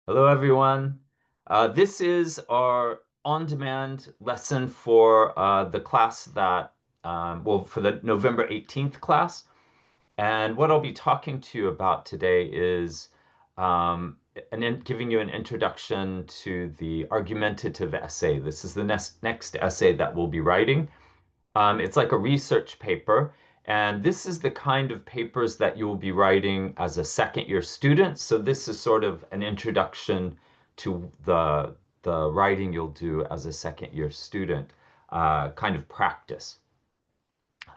Hello, everyone. This is our on-demand lesson for the class that, for the November 18th class. And what I'll be talking to you about today is giving you an introduction to the argumentative essay. This is the next essay that we'll be writing. It's like a research paper, and this is the kind of papers that you will be writing as a second year student. So this is sort of an introduction to the writing you'll do as a second year student, kind of practice.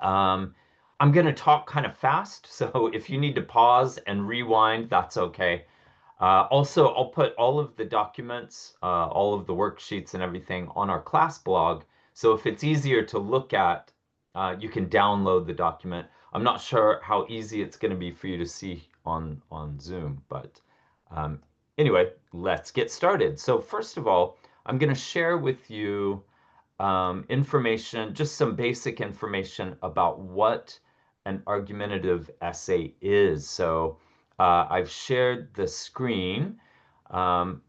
Um, I'm going to talk kind of fast, so if you need to pause and rewind, that's okay. Also, I'll put all of the documents, all of the worksheets and everything on our class blog. So if it's easier to look at, you can download the document. I'm not sure how easy it's going to be for you to see on Zoom, but um, anyway, let's get started. So first of all, I'm going to share with you information, just some basic information about what an argumentative essay is. So I've shared the screen.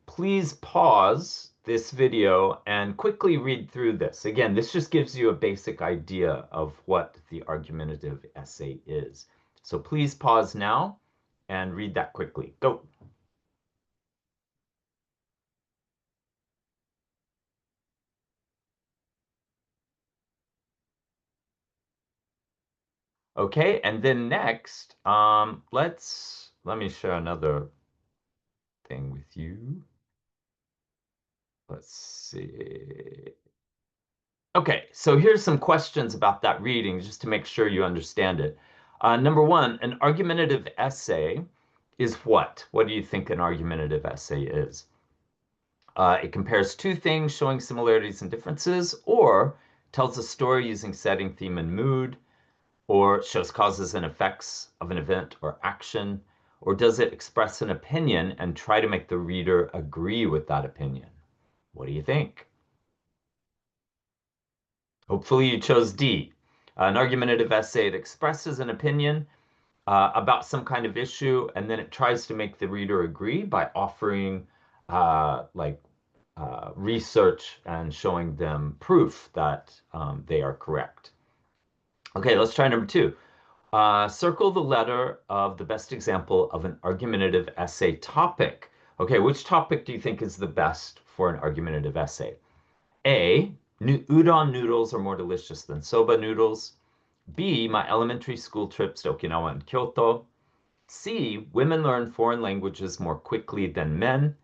Please pause this video and quickly read through this. Again, this just gives you a basic idea of what the argumentative essay is. So please pause now and read that quickly. Go. Okay, and then next, let me share another thing with you. Let's see. Okay, so here's some questions about that reading just to make sure you understand it. Number one, an argumentative essay is what? What do you think an argumentative essay is? It compares two things showing similarities and differences, or tells a story using setting, theme, and mood, or shows causes and effects of an event or action, or does it express an opinion and try to make the reader agree with that opinion? What do you think? Hopefully you chose D. An argumentative essay, it expresses an opinion about some kind of issue, and then it tries to make the reader agree by offering research and showing them proof that they are correct. Okay, let's try number two. Circle the letter of the best example of an argumentative essay topic. Okay, which topic do you think is the best for an argumentative essay? A, udon noodles are more delicious than soba noodles. B, my elementary school trips to Okinawa and Kyoto. C, women learn foreign languages more quickly than men.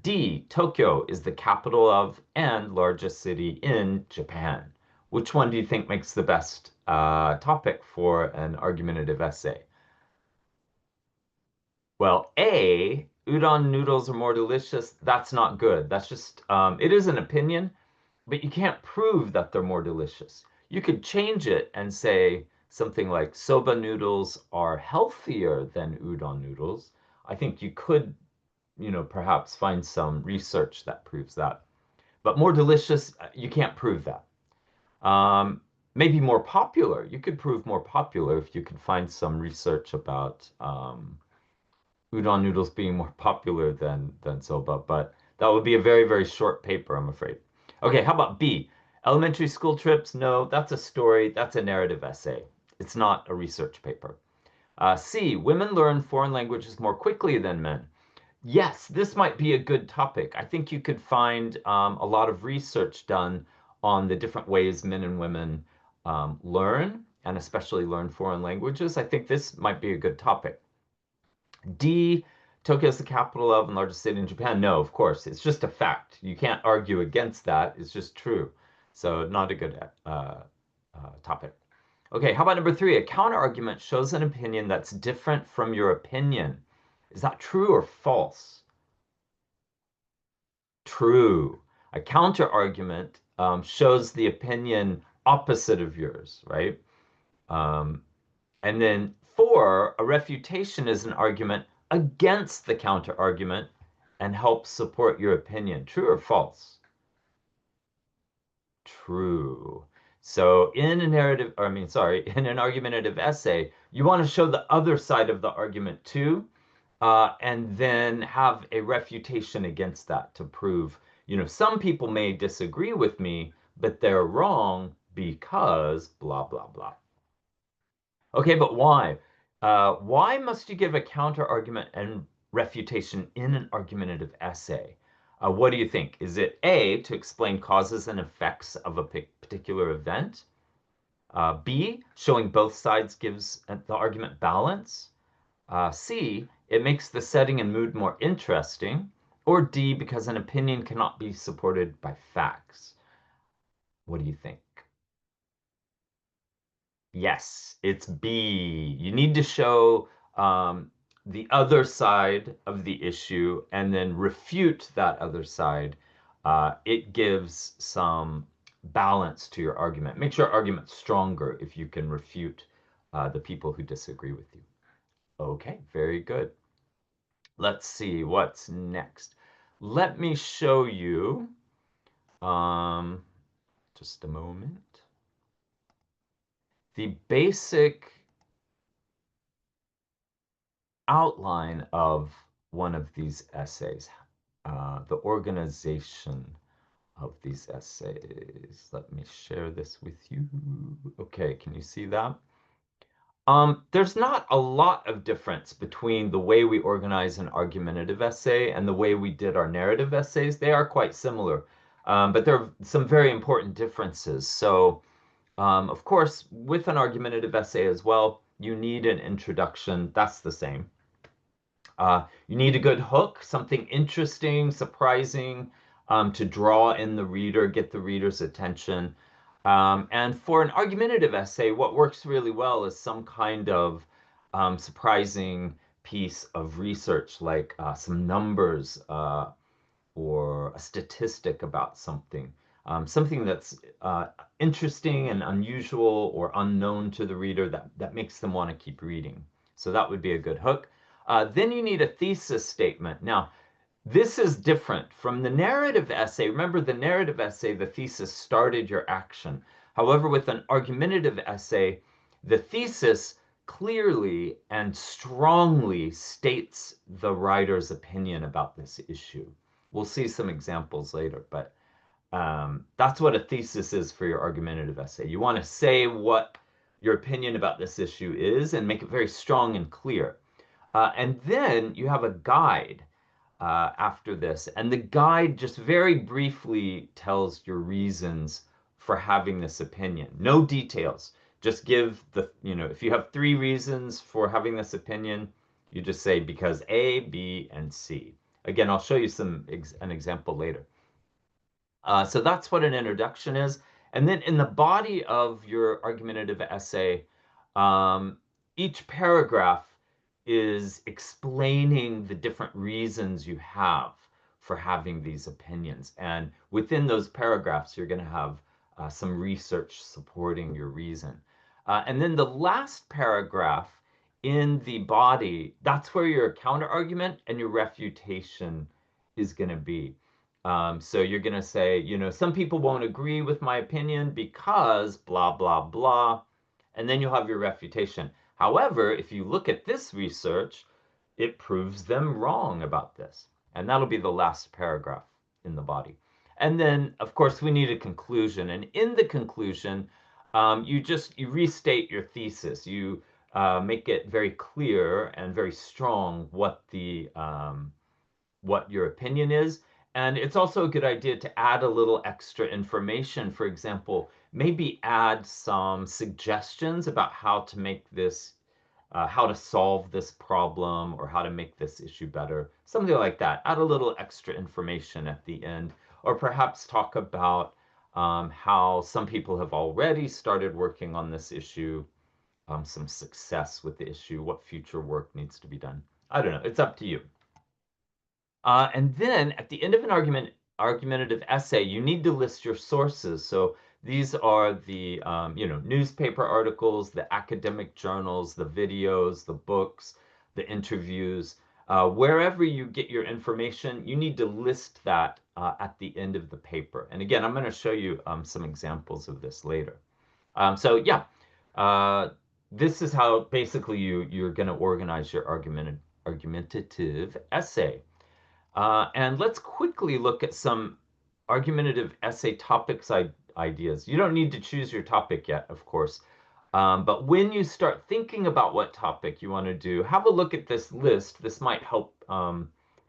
D, Tokyo is the capital of and largest city in Japan. Which one do you think makes the best topic for an argumentative essay? Well, A, udon noodles are more delicious. That's not good. That's just, it is an opinion, but you can't prove that they're more delicious. You could change it and say something like soba noodles are healthier than udon noodles. I think you could, perhaps find some research that proves that. But more delicious, you can't prove that. Maybe more popular. You could prove more popular if you could find some research about udon noodles being more popular than soba, but that would be a very, very short paper, I'm afraid. Okay, how about B? Elementary school trips? No, that's a story. That's a narrative essay. It's not a research paper. C, women learn foreign languages more quickly than men. Yes, this might be a good topic. I think you could find a lot of research done on the different ways men and women learn, and especially learn foreign languages. I think this might be a good topic. D, Tokyo is the capital of and largest city in Japan. No, of course, it's just a fact. You can't argue against that. It's just true. So not a good topic. Okay, how about number three? A counter argument shows an opinion that's different from your opinion. Is that true or false? True. A counter argument shows the opinion opposite of yours, right? Um, And then four, a refutation is an argument against the counter argument and helps support your opinion. True or false? True. So in a narrative, or I mean, sorry, in an argumentative essay, you want to show the other side of the argument too. and then have a refutation against that to prove, some people may disagree with me, but they're wrong because blah, blah, blah. Okay, but why? Why must you give a counter argument and refutation in an argumentative essay? What do you think? Is it A, to explain causes and effects of a particular event? B, showing both sides gives the argument balance? C, it makes the setting and mood more interesting? Or D, because an opinion cannot be supported by facts? What do you think? Yes, it's B. You need to show the other side of the issue and then refute that other side. It gives some balance to your argument. Makes your argument stronger if you can refute the people who disagree with you. Okay, very good. Let's see what's next. Let me show you, um, just a moment, the basic outline of one of these essays, the organization of these essays. Let me share this with you. Okay, can you see that? There's not a lot of difference between the way we organize an argumentative essay and the way we did our narrative essays. They are quite similar, but there are some very important differences. So, of course, with an argumentative essay as well, you need an introduction. That's the same. You need a good hook, something interesting, surprising, to draw in the reader, get the reader's attention. And for an argumentative essay, what works really well is some kind of surprising piece of research, like some numbers or a statistic about something, something that's interesting and unusual or unknown to the reader that makes them want to keep reading. So that would be a good hook. Then you need a thesis statement. Now, this is different from the narrative essay. Remember, the narrative essay, the thesis started your action. However, with an argumentative essay, the thesis clearly and strongly states the writer's opinion about this issue. We'll see some examples later, but that's what a thesis is for your argumentative essay. You want to say what your opinion about this issue is and make it very strong and clear. And then you have a guide after this. And the guide just very briefly tells your reasons for having this opinion. No details. Just give if you have three reasons for having this opinion, you just say because A, B, and C. Again, I'll show you an example later. So that's what an introduction is. And then in the body of your argumentative essay, um, each paragraph is explaining the different reasons you have for having these opinions. And within those paragraphs, you're going to have some research supporting your reason. And then the last paragraph in the body, that's where your counter argument and your refutation is going to be. So you're going to say, some people won't agree with my opinion because blah, blah, blah. And then you'll have your refutation. However, if you look at this research, it proves them wrong about this. And that'll be the last paragraph in the body. And then, of course, we need a conclusion. And in the conclusion, you restate your thesis. You make it very clear and very strong what your opinion is. And it's also a good idea to add a little extra information. For example, maybe add some suggestions about how to make this, how to solve this problem or how to make this issue better. Something like that. Add a little extra information at the end. Or perhaps talk about how some people have already started working on this issue, some success with the issue, what future work needs to be done. I don't know. It's up to you. And then at the end of an argumentative essay, you need to list your sources. So these are the newspaper articles, the academic journals, the videos, the books, the interviews. Wherever you get your information, you need to list that at the end of the paper. And again, I'm going to show you some examples of this later. So yeah, this is how basically you're going to organize your argumentative essay. And let's quickly look at some argumentative essay topics ideas. You don't need to choose your topic yet, of course. But when you start thinking about what topic you want to do, have a look at this list. This might help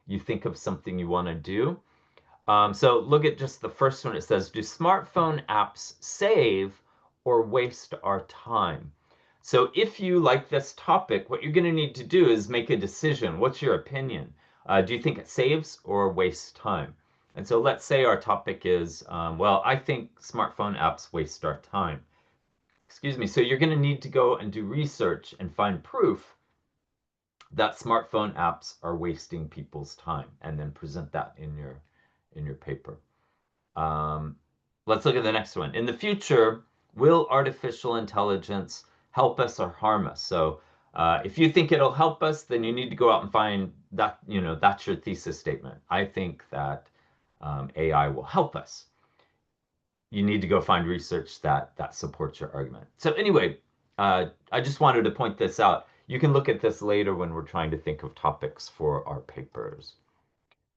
you think of something you want to do. So look at just the first one. It says, do smartphone apps save or waste our time? So if you like this topic, what you're going to need to do is make a decision. What's your opinion? Do you think it saves or wastes time? And so let's say our topic is, well, I think smartphone apps waste our time. Excuse me. So you're going to need to go and do research and find proof that smartphone apps are wasting people's time, and then present that in your paper. Um, let's look at the next one. In the future, will artificial intelligence help us or harm us? So if you think it'll help us, then you need to go out and find that, that's your thesis statement. I think that AI will help us. You need to go find research that supports your argument. So anyway, I just wanted to point this out. You can look at this later when we're trying to think of topics for our papers.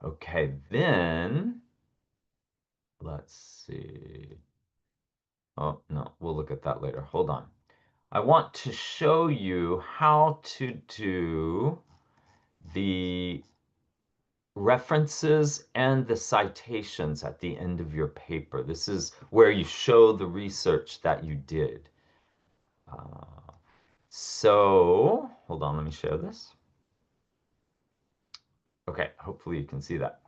Okay, then let's see. Oh, no, we'll look at that later. Hold on. I want to show you how to do the references and the citations at the end of your paper. This is where you show the research that you did. So, hold on, let me show this. Okay, hopefully you can see that.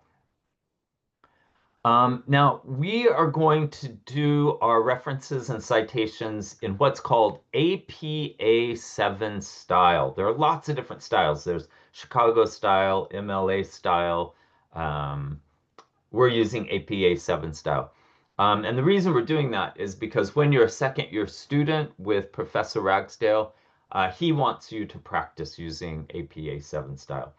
Now, we are going to do our references and citations in what's called APA 7 style. There are lots of different styles. There's Chicago style, MLA style. We're using APA 7 style. And the reason we're doing that is because when you're a second year student with Professor Ragsdale, he wants you to practice using APA 7 style.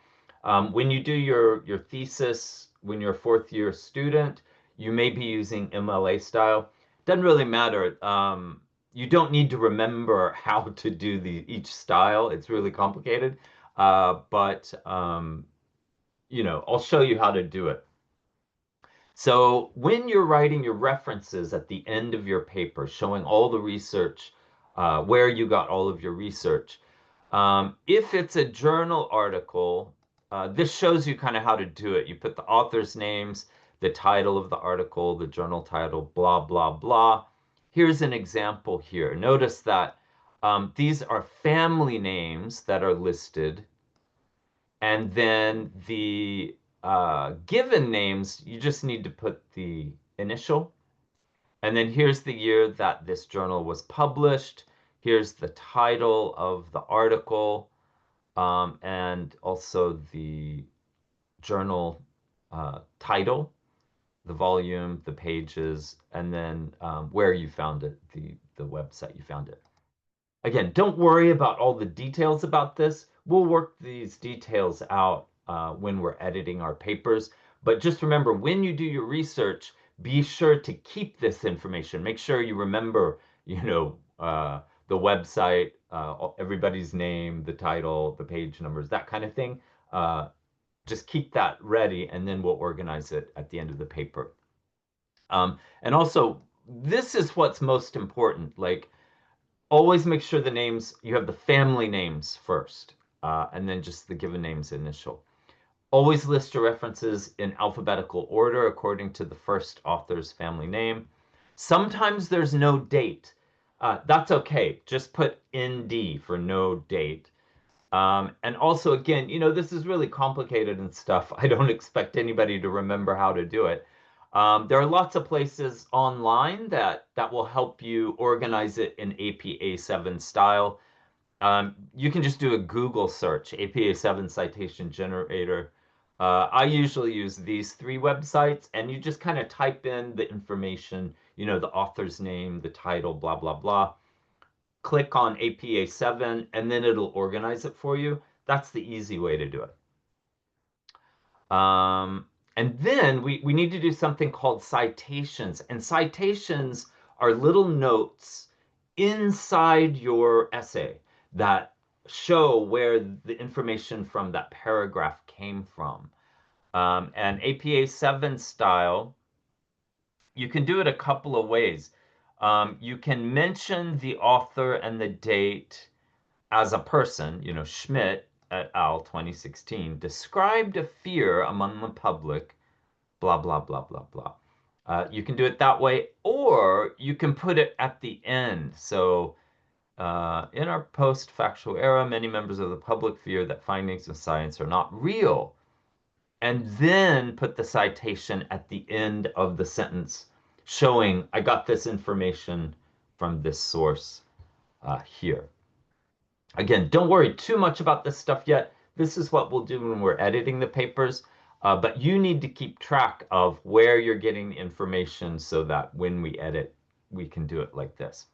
When you do your thesis, when you're a fourth year student, you may be using MLA style. Doesn't really matter. You don't need to remember how to do each style. It's really complicated. But I'll show you how to do it. So when you're writing your references at the end of your paper, showing all the research, where you got all of your research, if it's a journal article, this shows you kind of how to do it. You put the author's names, the title of the article, the journal title, blah, blah, blah. Here's an example here. Notice that these are family names that are listed, and then the given names, you just need to put the initial. And then here's the year that this journal was published. Here's the title of the article, and also the journal title, the volume, the pages, and then where you found it, the website you found it. Again, don't worry about all the details about this. We'll work these details out when we're editing our papers. But just remember, when you do your research, be sure to keep this information. Make sure you remember, the website, everybody's name, the title, the page numbers, that kind of thing. Just keep that ready, and then we'll organize it at the end of the paper. And also, this is what's most important. Like, always make sure the names, you have the family names first, and then just the given names initial. Always list your references in alphabetical order according to the first author's family name. Sometimes there's no date. That's okay. Just put ND for no date. And also, again, this is really complicated and stuff. I don't expect anybody to remember how to do it. There are lots of places online that will help you organize it in APA 7 style. You can just do a Google search, APA 7 citation generator. I usually use these three websites, and you just kind of type in the information, the author's name, the title, blah, blah, blah. Click on APA 7, and then it'll organize it for you. That's the easy way to do it. And then we need to do something called citations. And citations are little notes inside your essay that show where the information from that paragraph came from. And APA 7 style, you can do it a couple of ways. You can mention the author and the date as a person, Schmidt et al. 2016 described a fear among the public, blah, blah, blah, blah, blah. You can do it that way, or you can put it at the end. So, in our post-factual era, many members of the public fear that findings of science are not real, and then put the citation at the end of the sentence showing I got this information from this source here. Again, don't worry too much about this stuff yet. This is what we'll do when we're editing the papers, but you need to keep track of where you're getting the information so that when we edit, we can do it like this.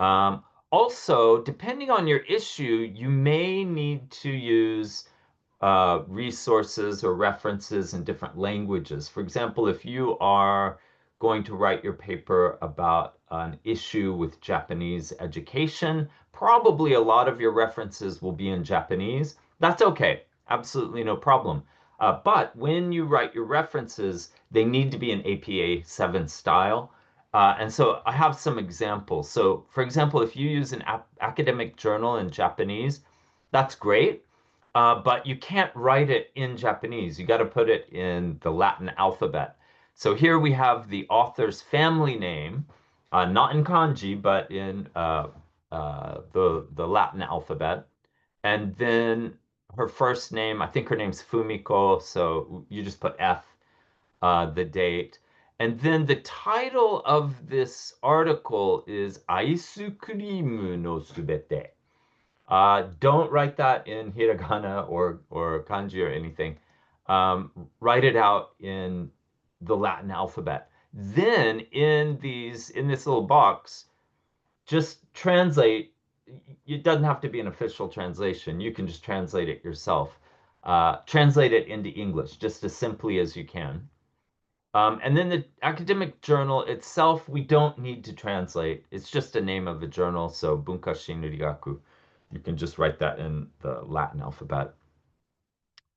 Um, Also, depending on your issue, you may need to use resources or references in different languages. For example, if you are going to write your paper about an issue with Japanese education, probably a lot of your references will be in Japanese. That's okay, absolutely no problem. But when you write your references, they need to be in APA 7 style. And so I have some examples. So, for example, if you use an academic journal in Japanese, that's great. But you can't write it in Japanese. You got to put it in the Latin alphabet. So here we have the author's family name, not in kanji, but in the Latin alphabet. And then her first name, I think her name's Fumiko, so you just put F, the date. And then the title of this article is Aisu Cream no Subete. Don't write that in hiragana or kanji or anything. Write it out in the Latin alphabet. Then in this little box, just translate. It doesn't have to be an official translation. You can just translate it yourself. Translate it into English just as simply as you can. And then the academic journal itself, we don't need to translate. It's just a name of a journal. So Bunka Shinrigaku, you can just write that in the Latin alphabet.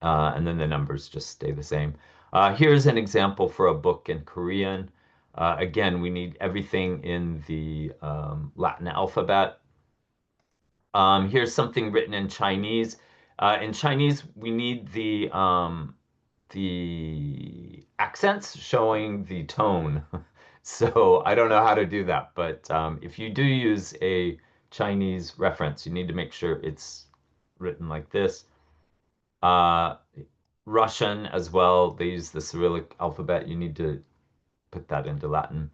And then the numbers just stay the same. Here's an example for a book in Korean. Again, we need everything in the Latin alphabet. Here's something written in Chinese. In Chinese, we need the accents showing the tone. So I don't know how to do that, but if you do use a Chinese reference, you need to make sure it's written like this. Uh, Russian as well, they use the Cyrillic alphabet. You need to put that into Latin.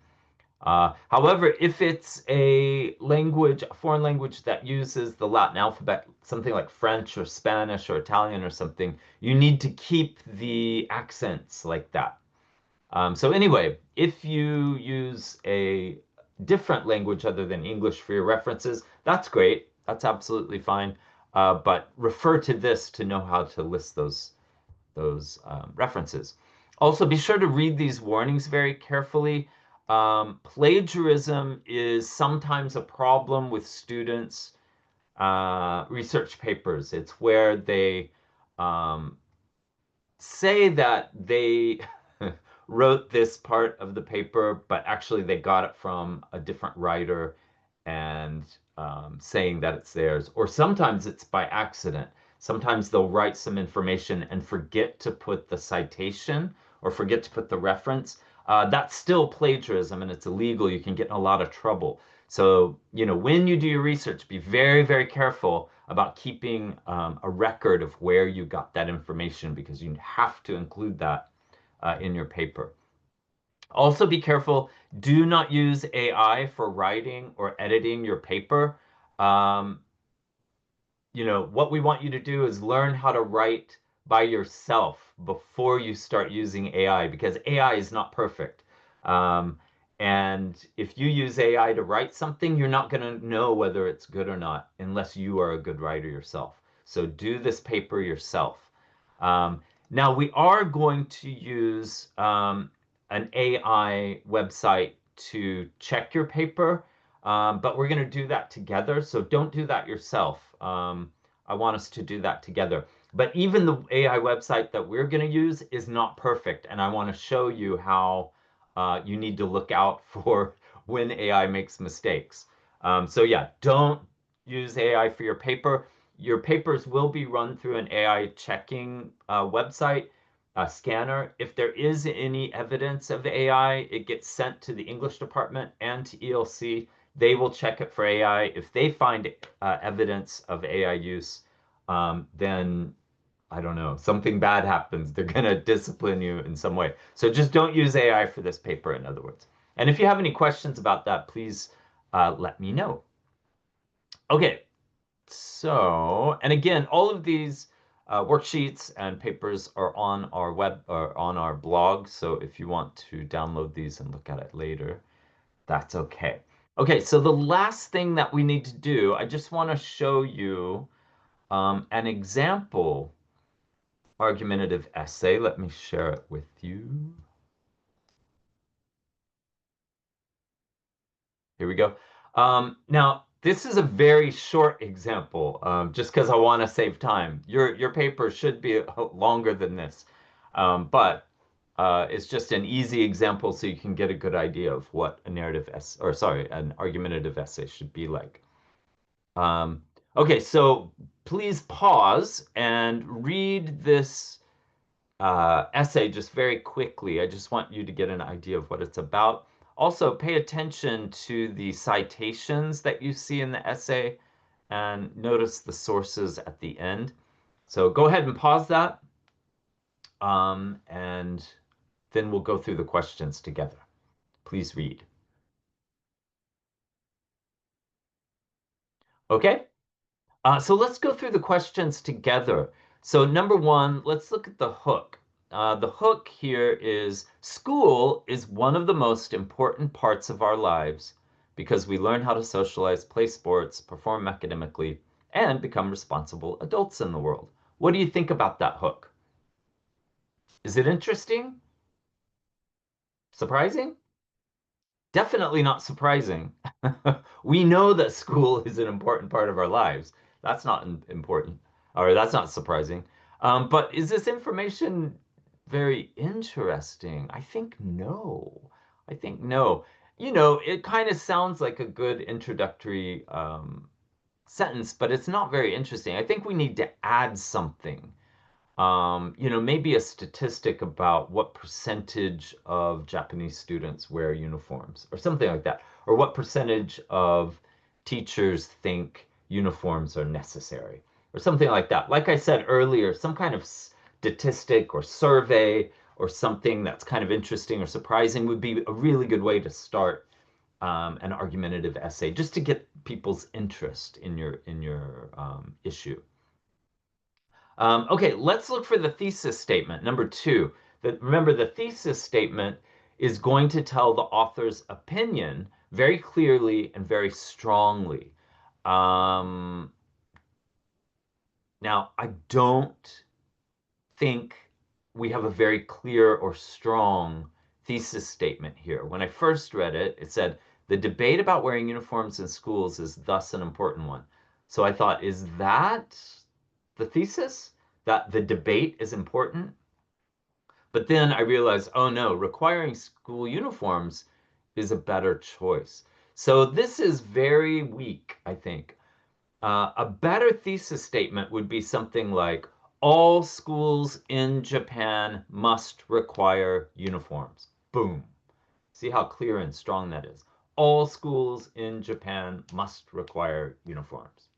However, if it's a language, a foreign language that uses the Latin alphabet, something like French or Spanish or Italian or something, you need to keep the accents like that. So anyway, if you use a different language other than English for your references, that's great. That's absolutely fine. But refer to this to know how to list those references. Also, be sure to read these warnings very carefully. Plagiarism is sometimes a problem with students' research papers. It's where they um, say that they wrote this part of the paper, but actually they got it from a different writer and saying that it's theirs. Or sometimes it's by accident. Sometimes they'll write some information and forget to put the citation or forget to put the reference. That's still plagiarism and it's illegal. You can get in a lot of trouble. So, when you do your research, be very, very careful about keeping a record of where you got that information because you have to include that in your paper. Also, be careful. Do not use AI for writing or editing your paper. Um, what we want you to do is learn how to write by yourself before you start using AI because AI is not perfect. Um, and if you use AI to write something, you're not going to know whether it's good or not unless you are a good writer yourself. So do this paper yourself. Um, Now, we are going to use an AI website to check your paper. But we're going to do that together. So don't do that yourself. I want us to do that together. But even the AI website that we're going to use is not perfect. And I want to show you how you need to look out for when AI makes mistakes. So yeah, don't use AI for your paper. Your papers will be run through an AI checking website, a scanner. If there is any evidence of AI, it gets sent to the English department and to ELC. They will check it for AI. If they find evidence of AI use, then I don't know, something bad happens. They're going to discipline you in some way. So just don't use AI for this paper, in other words. And if you have any questions about that, please let me know. Okay, so, and again, all of these worksheets and papers are on our web or on our blog. So if you want to download these and look at it later, that's okay. Okay, so the last thing that we need to do, I just want to show you an example argumentative essay. Let me share it with you. Here we go. Now, this is a very short example, just because I want to save time. Your paper should be longer than this, but it's just an easy example so you can get a good idea of what a narrative essay, or sorry, an argumentative essay should be like. Um, okay, so please pause and read this essay just very quickly. I just want you to get an idea of what it's about. Also, pay attention to the citations that you see in the essay and notice the sources at the end. So go ahead and pause that, and then we'll go through the questions together. Please read. Okay? So let's go through the questions together. So number one, let's look at the hook. The hook here is school is one of the most important parts of our lives because we learn how to socialize, play sports, perform academically, and become responsible adults in the world. What do you think about that hook? Is it interesting? Surprising? Definitely not surprising. We know that school is an important part of our lives. That's not important, or that's not surprising. But is this information very interesting? I think no. I think no. You know, it kind of sounds like a good introductory sentence, but it's not very interesting. I think we need to add something, maybe a statistic about what percentage of Japanese students wear uniforms or something like that, or what percentage of teachers think uniforms are necessary or something like that. Like I said earlier, some kind of statistic or survey or something that's kind of interesting or surprising would be a really good way to start an argumentative essay, just to get people's interest in your issue. Okay, let's look for the thesis statement, number two. Remember, the thesis statement is going to tell the author's opinion very clearly and very strongly. Um, Now, I don't think we have a very clear or strong thesis statement here. When I first read it, it said, the debate about wearing uniforms in schools is thus an important one. So I thought, is that the thesis? That the debate is important? But then I realized, oh no, requiring school uniforms is a better choice. So this is very weak, I think. A better thesis statement would be something like, all schools in Japan must require uniforms. Boom. See how clear and strong that is. All schools in Japan must require uniforms.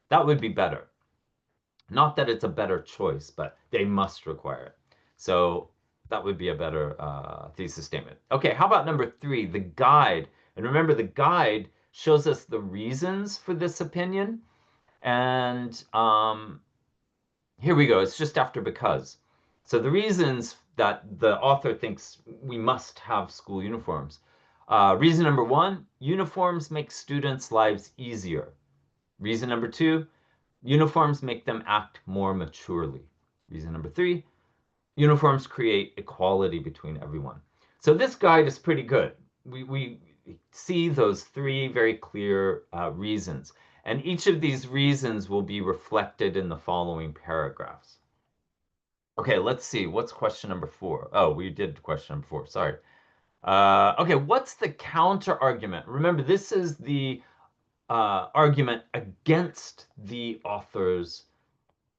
That would be better. Not that it's a better choice, but they must require it. So that would be a better thesis statement. Okay, how about number three, the guide? And remember, the guide shows us the reasons for this opinion. And here we go. It's just after because. So the reasons that the author thinks we must have school uniforms. Reason number one, uniforms make students' lives easier. Reason number two, uniforms make them act more maturely. Reason number three, uniforms create equality between everyone. So this guide is pretty good. see those three very clear reasons. And each of these reasons will be reflected in the following paragraphs. Okay, let's see. What's question number 4? Oh, we did question number 4. Sorry. Okay, what's the counter argument? Remember, this is the argument against the author's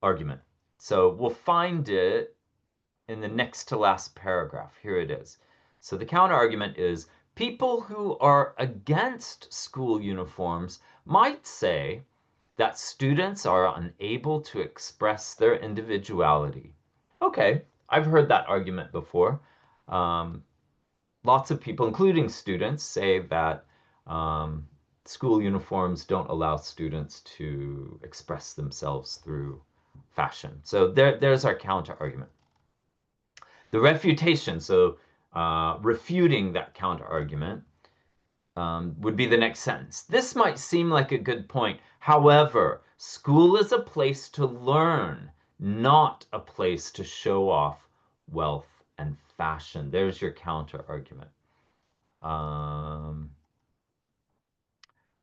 argument. So we'll find it in the next to last paragraph. Here it is. So the counter argument is people who are against school uniforms might say that students are unable to express their individuality. Okay, I've heard that argument before. Um, Lots of people, including students, say that um, school uniforms don't allow students to express themselves through fashion. So there's our counter argument. The refutation, so refuting that counter argument, would be the next sentence. This might seem like a good point. However, school is a place to learn, not a place to show off wealth and fashion. There's your counter argument. Um,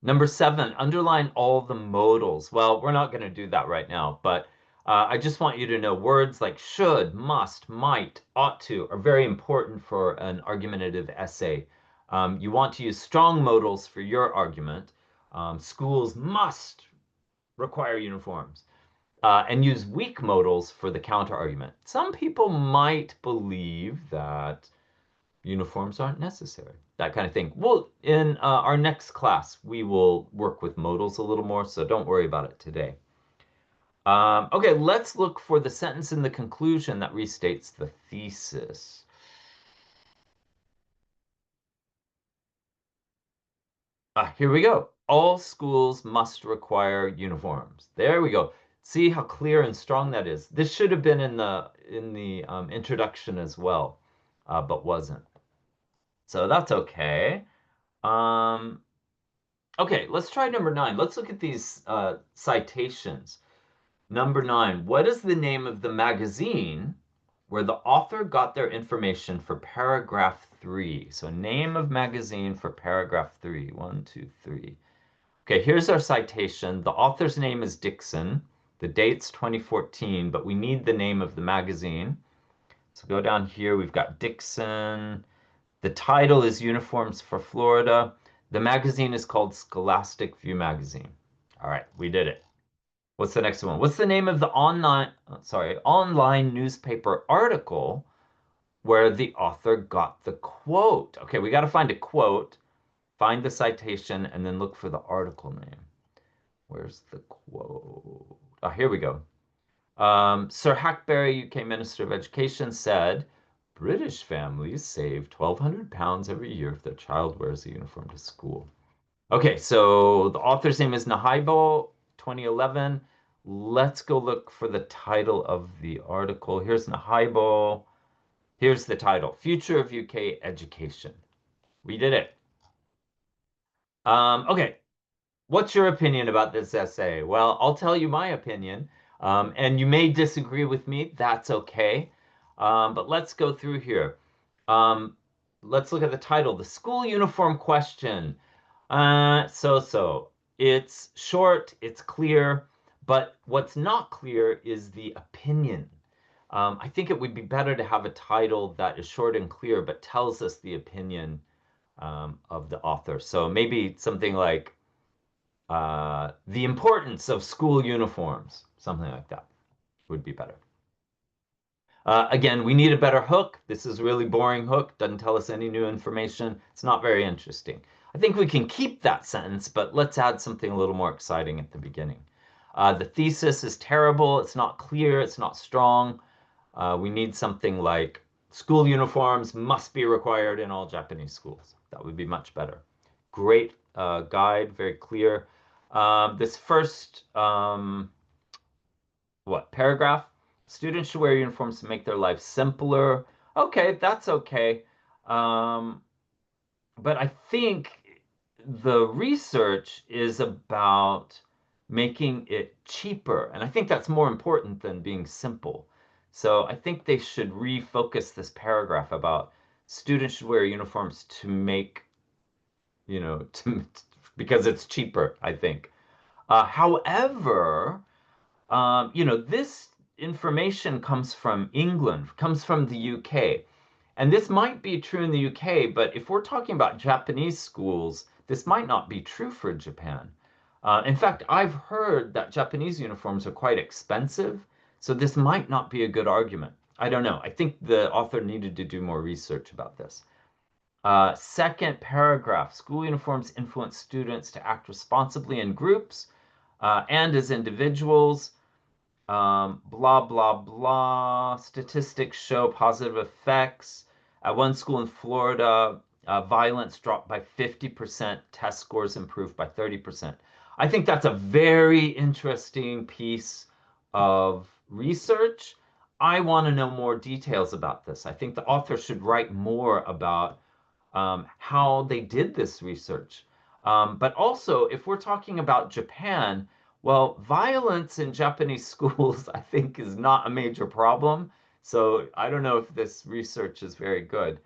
Number 7, underline all the modals. Well, we're not going to do that right now, but I just want you to know words like should, must, might, ought to are very important for an argumentative essay. You want to use strong modals for your argument. Schools must require uniforms. And use weak modals for the counter argument. Some people might believe that uniforms aren't necessary, that kind of thing. Well, in our next class, we will work with modals a little more, so don't worry about it today. Okay, let's look for the sentence in the conclusion that restates the thesis. Here we go. All schools must require uniforms. There we go. See how clear and strong that is. This should have been in the introduction as well, but wasn't. So that's okay. Um, Okay, let's try number 9. Let's look at these citations. Number 9, what is the name of the magazine where the author got their information for paragraph 3? So name of magazine for paragraph 3. 1, 2, 3. Okay, here's our citation. The author's name is Dixon. The date's 2014, but we need the name of the magazine. So go down here. We've got Dixon. The title is Uniforms for Florida. The magazine is called Scholastic View Magazine. All right, we did it. What's the next one? What's the name of the online newspaper article where the author got the quote? Okay, we got to find a quote, find the citation, and then look for the article name. Where's the quote? Oh, here we go. Sir Hackberry, UK Minister of Education, said, British families save £1,200 every year if their child wears a uniform to school. Okay, so the author's name is Nahaibo, 2011. Let's go look for the title of the article. Here's Nahaibo. Here's the title, Future of UK Education. We did it. Okay, what's your opinion about this essay? Well, I'll tell you my opinion, and you may disagree with me. That's okay. But let's go through here. Um, let's look at the title, The School Uniform Question. So. It's short, it's clear, but what's not clear is the opinion. I think it would be better to have a title that is short and clear, but tells us the opinion of the author. So maybe something like the importance of school uniforms, something like that would be better. Again, we need a better hook. This is a really boring hook, doesn't tell us any new information. It's not very interesting. I think we can keep that sentence, but let's add something a little more exciting at the beginning. The thesis is terrible. It's not clear. It's not strong. We need something like school uniforms must be required in all Japanese schools. That would be much better. Great guide, very clear. This first paragraph? Students should wear uniforms to make their life simpler. Okay, that's okay. Um, but I think the research is about making it cheaper. And I think that's more important than being simple. So I think they should refocus this paragraph about students should wear uniforms to make because it's cheaper, I think. However, this information comes from England, comes from the UK. And this might be true in the UK, but if we're talking about Japanese schools, this might not be true for Japan. In fact, I've heard that Japanese uniforms are quite expensive, so this might not be a good argument. I don't know. I think the author needed to do more research about this. Second paragraph, school uniforms influence students to act responsibly in groups and as individuals. Blah, blah, blah. Statistics show positive effects. At one school in Florida, violence dropped by 50%, test scores improved by 30%. I think that's a very interesting piece of research. I want to know more details about this. I think the author should write more about how they did this research. But also, if we're talking about Japan, well, violence in Japanese schools, I think, is not a major problem. So I don't know if this research is very good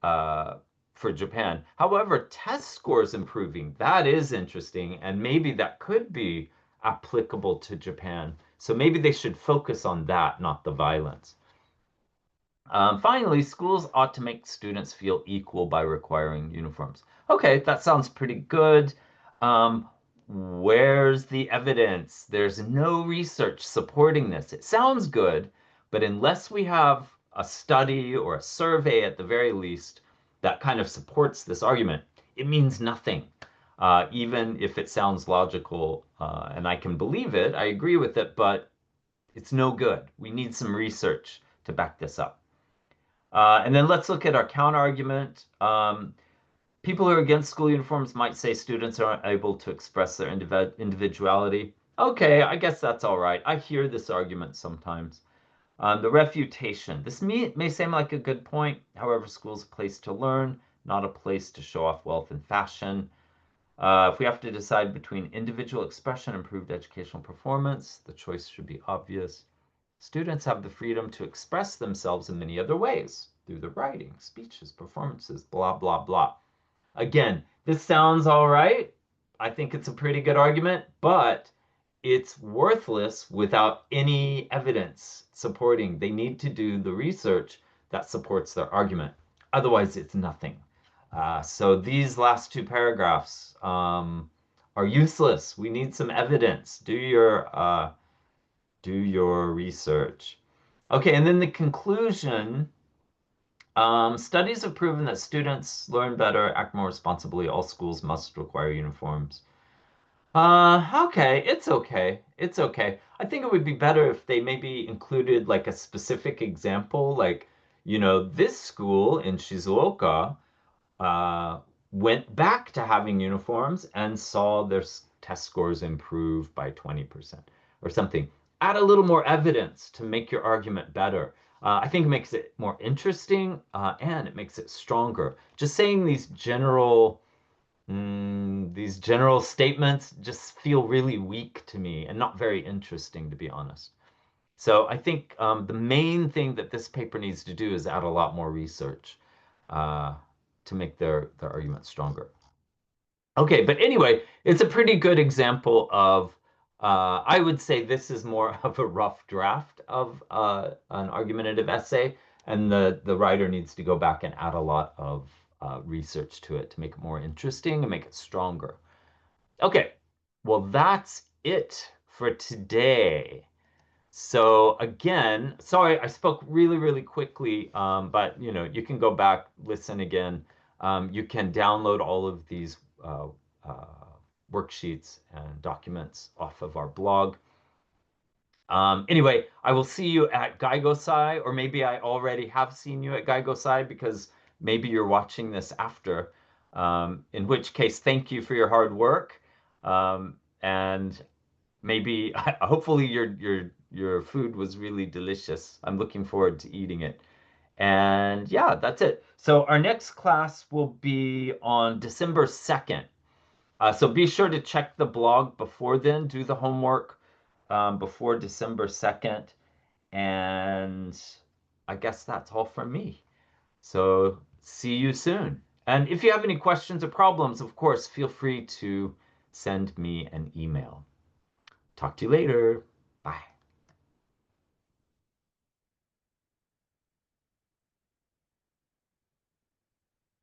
uh, for Japan. However, test scores improving, that is interesting, and maybe that could be applicable to Japan. So maybe they should focus on that, not the violence. Finally, schools ought to make students feel equal by requiring uniforms. Okay, that sounds pretty good. Where's the evidence? There's no research supporting this. It sounds good, but unless we have a study or a survey at the very least that kind of supports this argument, it means nothing. Even if it sounds logical and I can believe it, I agree with it, but it's no good. We need some research to back this up. And then let's look at our counter argument. People who are against school uniforms might say students aren't able to express their individuality. Okay, I guess that's all right. I hear this argument sometimes. The refutation. This may seem like a good point. However, school's a place to learn, not a place to show off wealth and fashion. If we have to decide between individual expression and improved educational performance, the choice should be obvious. Students have the freedom to express themselves in many other ways through their writing, speeches, performances, blah, blah, blah. Again, this sounds all right. I think it's a pretty good argument, but it's worthless without any evidence supporting. They need to do the research that supports their argument. Otherwise, it's nothing. So these last two paragraphs are useless. We need some evidence. Do your research. Okay, and then the conclusion. Studies have proven that students learn better, act more responsibly. All schools must require uniforms. Okay, it's okay. It's okay. I think it would be better if they maybe included like a specific example, like, this school in Shizuoka uh, went back to having uniforms and saw their test scores improve by 20% or something. Add a little more evidence to make your argument better. I think it makes it more interesting and it makes it stronger. Just saying these general statements just feel really weak to me and not very interesting, to be honest. So I think the main thing that this paper needs to do is add a lot more research uh, to make their argument stronger. Okay, but anyway, it's a pretty good example of, I would say this is more of a rough draft of an argumentative essay, and the writer needs to go back and add a lot of research to it to make it more interesting and make it stronger. Okay, well, that's it for today. So again, sorry, I spoke really, really quickly, but you can go back, listen again. You can download all of these uh, worksheets and documents off of our blog. Anyway, I will see you at Gaigosai, or maybe I already have seen you at Gaigosai because maybe you're watching this after. In which case, thank you for your hard work. And maybe hopefully your food was really delicious. I'm looking forward to eating it. And yeah, that's it. So our next class will be on December 2nd. So be sure to check the blog before then, do the homework before December 2nd. And I guess that's all from me. So see you soon. And if you have any questions or problems, of course, feel free to send me an email. Talk to you later.